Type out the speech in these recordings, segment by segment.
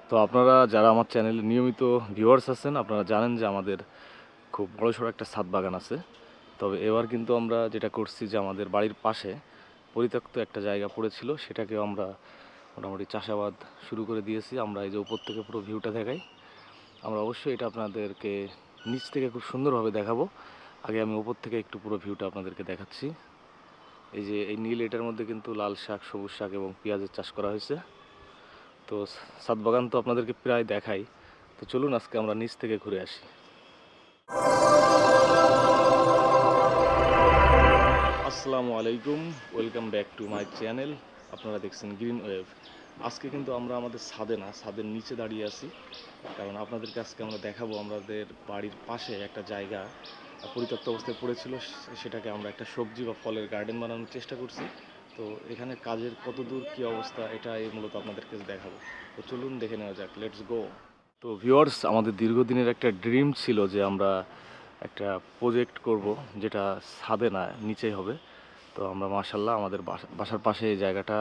তো আপনারা যারা আমার চ্যানেলে নিয়মিত ভিউয়ার্স আছেন, আপনারা জানেন যে আমাদের খুব বড়সড় একটা ছাদ বাগান আছে। তবে এবার কিন্তু আমরা যেটা করছি যে আমাদের বাড়ির পাশে পরিত্যক্ত একটা জায়গা পড়েছিল, সেটাকেও আমরা মোটামুটি চাষাবাদ শুরু করে দিয়েছি। আমরা এই যে উপর থেকে পুরো ভিউটা দেখাই। আমরা অবশ্যই এটা আপনাদেরকে নিচ থেকে খুব সুন্দরভাবে দেখাবো। আগে আমি উপর থেকে একটু পুরো ভিউটা আপনাদেরকে দেখাচ্ছি। এই যে এই নীল এটার মধ্যে কিন্তু লাল শাক, সবুজ শাক এবং পেঁয়াজের চাষ করা হয়েছে। তো ছাদ বাগান তো আপনাদেরকে প্রায় দেখাই। তো চলুন আজকে আমরা নিচ থেকে ঘুরে আসি। আসসালামু আলাইকুম, welcome back to my channel. আপনারা দেখছেন গ্রিন ওয়েভ। আজকে কিন্তু আমরা আমাদের ছাদে না, ছাদের নিচে দাঁড়িয়ে আছি, কারণ আপনাদেরকে আজকে আমরা দেখাবো আমাদের বাড়ির পাশে একটা জায়গা পরিত্যক্ত অবস্থায় পড়েছিল, সেটাকে আমরা একটা সবজি বা ফলের গার্ডেন বানানোর চেষ্টা করছি। তো এখানে কাজের কত দূর কী অবস্থা, এটা এই মূলত আপনাদেরকে দেখাবো। তো চলুন দেখে নেওয়া যাক, লেটস গো। তো ভিউয়ার্স, আমাদের দীর্ঘদিনের একটা ড্রিম ছিল যে আমরা একটা প্রজেক্ট করব যেটা ছাদে না, নিচেই হবে। তো আমরা মাশাল্লাহ আমাদের বাসার পাশে এই জায়গাটা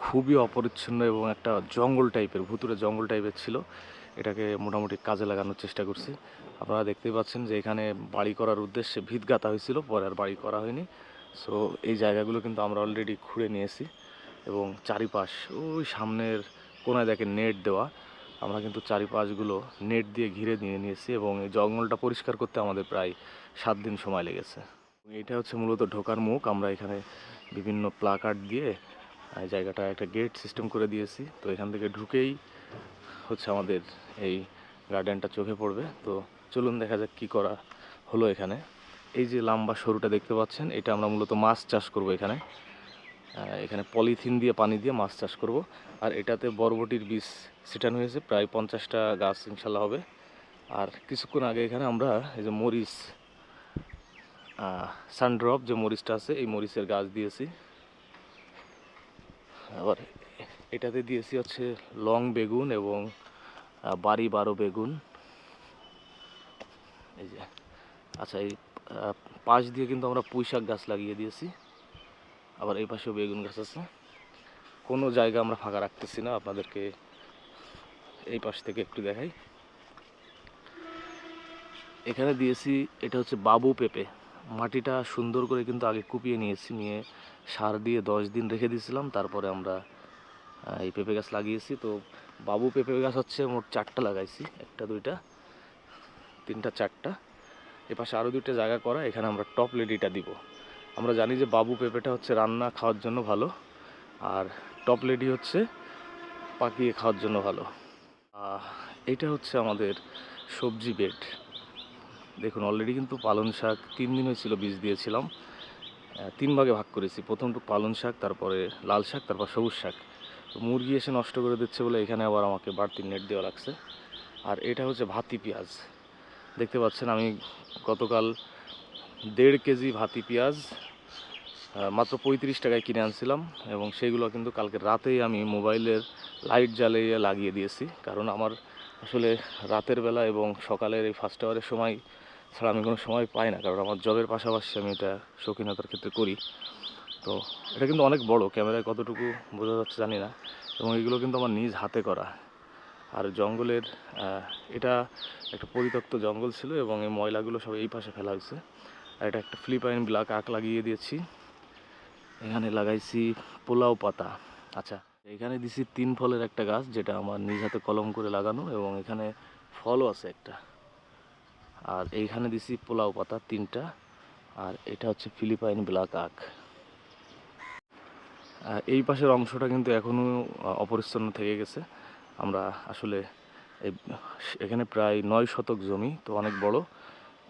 খুবই অপরিচ্ছন্ন এবং একটা জঙ্গল টাইপের, ভুতুরে জঙ্গল টাইপের ছিল। এটাকে মোটামুটি কাজে লাগানোর চেষ্টা করছি। আপনারা দেখতেই পাচ্ছেন যে এখানে বাড়ি করার উদ্দেশ্যে ভিত গাঁথা হয়েছিল, পরে আর বাড়ি করা হয়নি। সো এই জায়গাগুলো কিন্তু আমরা অলরেডি খুঁড়ে নিয়েছি এবং চারিপাশ ওই সামনের কোনায় দেখেন নেট দেওয়া। আমরা কিন্তু চারিপাশগুলো নেট দিয়ে ঘিরে নিয়ে নিয়েছি এবং এই জঙ্গলটা পরিষ্কার করতে আমাদের প্রায় 7 দিন সময় লেগেছে। এটা হচ্ছে মূলত ঢোকার মুখ। আমরা এখানে বিভিন্ন প্লাকার্ড দিয়ে এই জায়গাটা একটা গেট সিস্টেম করে দিয়েছি। তো এখান থেকে ঢুকেই হচ্ছে আমাদের এই গার্ডেনটা চোখে পড়বে। তো চলুন দেখা যাক কী করা হলো এখানে। এই যে লম্বা সরুটা দেখতে পাচ্ছেন, এটা আমরা মূলত মাছ চাষ করব এখানে। এখানে পলিথিন দিয়ে পানি দিয়ে মাছ চাষ করব। আর এটাতে বরবটির বীজ ছিটানো হয়েছে, প্রায় 50টা গাছ ইনশাল্লাহ হবে। আর কিছুক্ষণ আগে এখানে আমরা এই যে মরিচ, সানড্রপ যে মরিচটা আছে, এই মরিচের গাছ দিয়েছি। আবার এটাতে দিয়েছি হচ্ছে লং বেগুন এবং বাড়ি 12 বেগুন। এই যে আচ্ছা, এই পাশ দিয়ে কিন্তু আমরা পুঁই শাক গাছ লাগিয়ে দিয়েছি। আবার এই পাশেও বেগুন গাছ আছে। কোনো জায়গা আমরা ফাঁকা রাখতেছি না। আপনাদেরকে এই পাশ থেকে একটু দেখাই। এখানে দিয়েছি, এটা হচ্ছে বাবু পেঁপে। মাটিটা সুন্দর করে কিন্তু আগে কুপিয়ে নিয়েছি, নিয়ে সার দিয়ে 10 দিন রেখে দিয়েছিলাম। তারপরে আমরা এই পেঁপে গাছ লাগিয়েছি। তো বাবু পেঁপে গাছ হচ্ছে মোট 4টা লাগাইছি, 1টা 2টা 3টা 4টা। এপাশে আরও 2টা জায়গা করা, এখানে আমরা টপ লেডিটা দিব। আমরা জানি যে বাবু পেঁপেটা হচ্ছে রান্না খাওয়ার জন্য ভালো, আর টপ লেডি হচ্ছে পাকিয়ে খাওয়ার জন্য ভালো। এটা হচ্ছে আমাদের সবজি বেড। দেখুন অলরেডি কিন্তু পালং শাক 3 দিন হয়েছিল বীজ দিয়েছিলাম। 3 ভাগে ভাগ করেছি, প্রথমটুকু পালং শাক, তারপরে লাল শাক, তারপর সবুজ শাক। তো মুরগি এসে নষ্ট করে দিচ্ছে বলে এখানে আবার আমাকে বাড়তি নেট দেওয়া লাগছে। আর এটা হচ্ছে ভাতি পেঁয়াজ। দেখতে পাচ্ছেন আমি গতকাল 1.5 কেজি ভাতি পেঁয়াজ মাত্র 35 টাকায় কিনে আনছিলাম, এবং সেইগুলো কিন্তু কালকে রাতেই আমি মোবাইলের লাইট জ্বালিয়ে লাগিয়ে দিয়েছি। কারণ আমার আসলে রাতের বেলা এবং সকালের এই ফার্স্ট আওয়ারের সময় ছাড়া আমি কোনো সময় পাই না, কারণ আমার জবের পাশাপাশি আমি এটা শৌখিনতার ক্ষেত্রে করি। তো এটা কিন্তু অনেক বড়, ক্যামেরায় কতটুকু বোঝা যাচ্ছে জানি না। এবং এগুলো কিন্তু আমার নিজ হাতে করা। আর জঙ্গলের এটা একটা পরিত্যক্ত জঙ্গল ছিল এবং এই ময়লাগুলো সব এই পাশে ফেলা হয়েছে। আর এটা একটা ফিলিপাইন ব্ল্যাক আখ লাগিয়ে দিয়েছি। এখানে লাগাইছি পোলাও পাতা। আচ্ছা, এখানে দিছি 3 ফলের একটা গাছ, যেটা আমার নিজ হাতে কলম করে লাগানো, এবং এখানে ফলও আছে একটা। আর এইখানে দিছি পোলাও পাতা 3টা। আর এটা হচ্ছে ফিলিপাইন ব্ল্যাক আখ। এই পাশের অংশটা কিন্তু এখনও অপরিচ্ছন্ন থেকে গেছে। আমরা আসলে এখানে প্রায় 9 শতক জমি, তো অনেক বড়।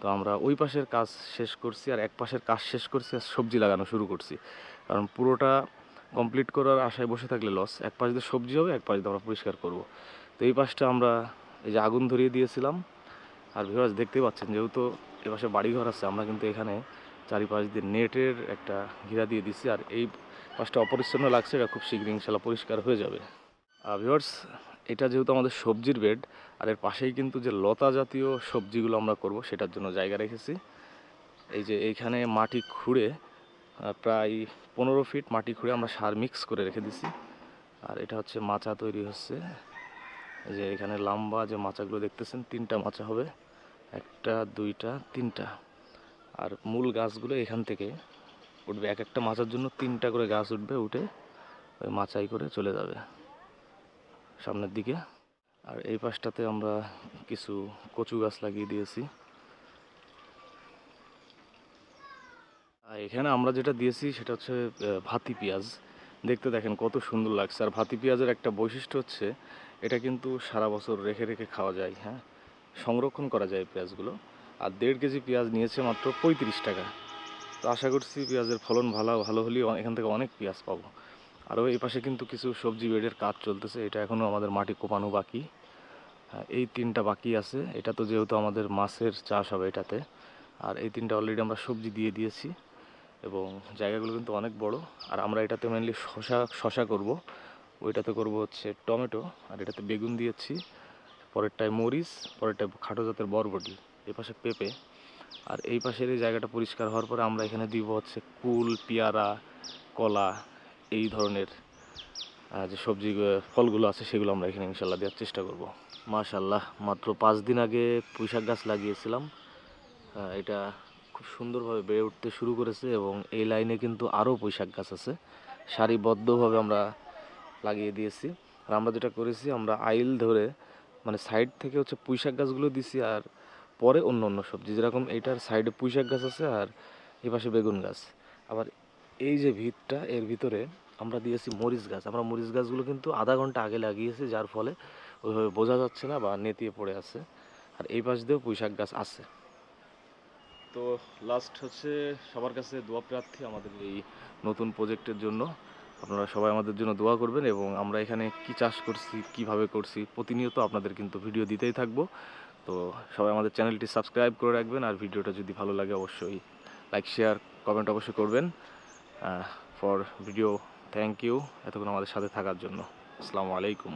তো আমরা ওই পাশের কাজ শেষ করছি, আর এক পাশের কাজ শেষ করছি, আর সবজি লাগানো শুরু করছি। কারণ পুরোটা কমপ্লিট করার আশায় বসে থাকলে লস। এক পাশ দিয়ে সবজি হবে, এক পাশ দিয়ে আমরা পরিষ্কার করব। তো এই পাশটা আমরা এই যে আগুন ধরিয়ে দিয়েছিলাম। আর ভিউয়ার্স দেখতেই পাচ্ছেন, যেহেতু এপাশে বাড়িঘর আছে, আমরা কিন্তু এখানে চারিপাশ দিয়ে নেটের একটা ঘেরা দিয়ে দিছি। আর এই পাশটা অপরিচ্ছন্ন লাগছে, এটা খুব শীঘ্রই ইনশাল্লাহ পরিষ্কার হয়ে যাবে। ভিউয়ার্স, এটা যেহেতু আমাদের সবজির বেড, আর এর পাশেই কিন্তু যে লতা জাতীয় সবজিগুলো আমরা করব সেটার জন্য জায়গা রেখেছি। এই যে এইখানে মাটি খুঁড়ে প্রায় 15 ফিট মাটি খুঁড়ে আমরা সার মিক্স করে রেখে দিছি। আর এটা হচ্ছে মাচা তৈরি হচ্ছে। এই যে এখানে লম্বা যে মাচাগুলো দেখতেছেন 3টা মাচা হবে, 1টা 2টা 3টা। আর মূল গাছগুলো এখান থেকে উঠবে, এক একটা মাচার জন্য 3টা করে গাছ উঠবে, উঠে ওই মাচাই করে চলে যাবে সামনের দিকে। আর এই পাশটাতে আমরা কিছু কচু গাছ লাগিয়ে দিয়েছি। আর এখানে আমরা যেটা দিয়েছি সেটা হচ্ছে ভাতি পেঁয়াজ। দেখতে দেখেন কত সুন্দর লাগছে। আর ভাতি পেঁয়াজের একটা বৈশিষ্ট্য হচ্ছে এটা কিন্তু সারা বছর রেখে রেখে খাওয়া যায়, হ্যাঁ, সংরক্ষণ করা যায় পেঁয়াজগুলো। আর 1.5 কেজি পেঁয়াজ নিয়েছে মাত্র 35 টাকা। তো আশা করছি পেঁয়াজের ফলন ভালো ভালো হলেও এখান থেকে অনেক পেঁয়াজ পাবো। আরও এই পাশে কিন্তু কিছু সবজি বেডের কাজ চলতেছে, এটা এখনও আমাদের মাটি কোপানো বাকি। হ্যাঁ, এই 3টা বাকি আছে। এটা তো যেহেতু আমাদের মাছের চাষ হবে এটাতে। আর এই 3টা অলরেডি আমরা সবজি দিয়ে দিয়েছি এবং জায়গাগুলো কিন্তু অনেক বড়। আর আমরা এটাতে মেনলি শশা করব, ওইটাতে করব হচ্ছে টমেটো, আর এটাতে বেগুন দিয়েছি, পরেরটায় মরিচ, পরেরটায় খাটো জাতের বরবটি, এই পাশে পেঁপে। আর এই পাশের এই জায়গাটা পরিষ্কার হওয়ার পরে আমরা এখানে দিব হচ্ছে কুল, পেয়ারা, কলা, এই ধরনের যে সবজি ফলগুলো আছে সেগুলো আমরা এখানে ইনশাল্লাহ দেওয়ার চেষ্টা করব। মাশাল্লাহ, মাত্র 5 দিন আগে পুঁইশাক গাছ লাগিয়েছিলাম। এটা খুব সুন্দরভাবে বেড়ে উঠতে শুরু করেছে এবং এই লাইনে কিন্তু আরও পুঁইশাক গাছ আছে, সারিবদ্ধভাবে আমরা লাগিয়ে দিয়েছি। আর আমরা যেটা করেছি, আমরা আইল ধরে মানে সাইড থেকে হচ্ছে পুঁইশাক গাছগুলো দিছি, আর পরে অন্য অন্য সবজি, যেরকম এইটার সাইডে পুঁইশাক গাছ আছে আর এই পাশে বেগুন গাছ। আবার এই যে ভিতটা, এর ভিতরে আমরা দিয়েছি মরিচ গাছ। আমরা মরিচ গাছগুলো কিন্তু আধা ঘন্টা আগে লাগিয়েছি, যার ফলে ওইভাবে বোঝা যাচ্ছে না বা নেতিয়ে পড়ে আছে। আর এই পাশ দিয়েও পুঁইশাক গাছ আছে। তো লাস্ট হচ্ছে সবার কাছে দোয়া প্রার্থী আমাদের এই নতুন প্রজেক্টের জন্য। আপনারা সবাই আমাদের জন্য দোয়া করবেন এবং আমরা এখানে কি চাষ করছি, কিভাবে করছি, প্রতিনিয়ত আপনাদের কিন্তু ভিডিও দিতেই থাকবো। তো সবাই আমাদের চ্যানেলটি সাবস্ক্রাইব করে রাখবেন। আর ভিডিওটা যদি ভালো লাগে অবশ্যই লাইক, শেয়ার, কমেন্ট অবশ্যই করবেন। ফর ভিডিও, থ্যাংক ইউ এতক্ষণ আমাদের সাথে থাকার জন্য। আসসালামু আলাইকুম।